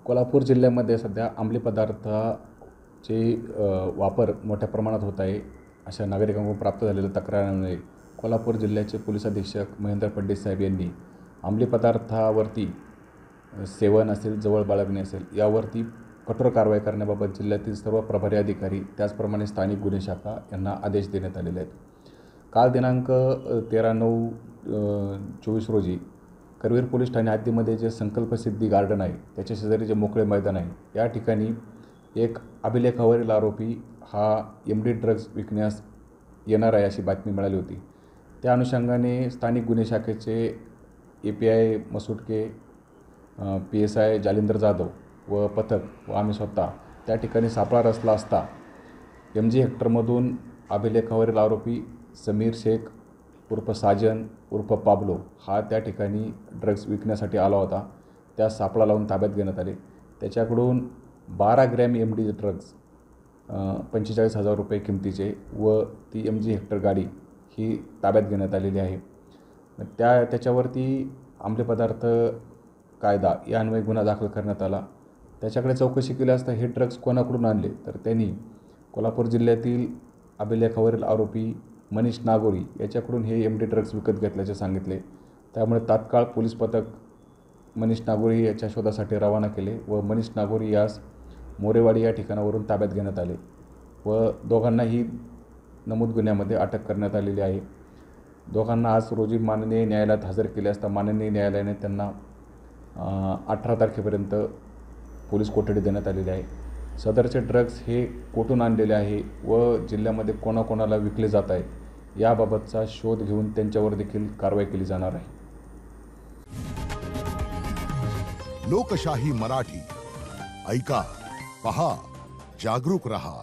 कोल्हापूर जिल्ह्यामध्ये सध्या अंमली पदार्थाचे वापर मोठ्या प्रमाणात होत आहे. अशा नागरिकांकडून प्राप्त झालेल्या तक्रारांमुळे कोल्हापूर जिल्ह्याचे पोलीस अधीक्षक महेंद्र फडणीस साहेब यांनी अंमली पदार्थावरती सेवन असेल, जवळ बाळगणे असेल यावरती कठोर कारवाई करण्याबाबत जिल्ह्यातील सर्व प्रभारी अधिकारी त्याचप्रमाणे स्थानिक गुन्हे शाखा यांना आदेश देण्यात आलेले आहेत. काल दिनांक 13/9/24 रोजी करवीर पोलीस ठाणे हद्दीमध्ये जे संकल्पसिद्धी गार्डन आहे त्याच्या शेजारी जे मोकळे मैदान आहे या ठिकाणी एक अभिलेखावरील आरोपी हा MD ड्रग्ज विकण्यास येणार आहे अशी बातमी मिळाली होती. त्या अनुषंगाने स्थानिक गुन्हे शाखेचे API मसुटके, PSI जालिंदर जाधव व पथक व आम्ही स्वतः त्या ठिकाणी सापळा रचला असता MG हेक्टरमधून अभिलेखावरील आरोपी समीर शेख उर्फ साजन उर्फ पाब्लो हा त्या ठिकाणी ड्रग्ज विकण्यासाठी आला होता. त्या सापळा लावून ताब्यात घेण्यात आले. त्याच्याकडून 12 ग्रॅम MD ड्रग्ज 45,000 रुपये किमतीचे व ती MG हेक्टर गाडी ही ताब्यात घेण्यात आलेली आहे. त्याच्यावरती अंमली पदार्थ कायदा या अन्वये गुन्हा दाखल करण्यात आला. त्याच्याकडे चौकशी केली असता हे ड्रग्ज कोणाकडून आणले तर त्यांनी कोल्हापूर जिल्ह्यातील अभिलेखावरील आरोपी मनीष नागोरी याच्याकडून हे MD ड्रग्ज विकत घेतल्याचे सांगितले. त्यामुळे तात्काळ पोलीस पथक मनीष नागोरी याच्या शोधासाठी रवाना केले व मनीष नागोरी यास मोरेवाडी या ठिकाणावरून ताब्यात घेण्यात आले व दोघांनाही नमूद गुन्ह्यामध्ये अटक करण्यात आलेली आहे. दोघांना आज रोजी माननीय न्यायालयात हजर केले असता माननीय न्यायालयाने त्यांना 18 तारखेपर्यंत पोलीस कोठडी देण्यात आलेली आहे. सदरचे ड्रग्ज हे कोठून आणलेले आहे व जिल्ह्यामध्ये कोणाकोणाला विकले जात आहे याबाबतचा शोध घेऊन त्यांच्यावर देखील कारवाई केली जाणार आहे. लोकशाही मराठी ऐका, पहा, जागरूक रहा.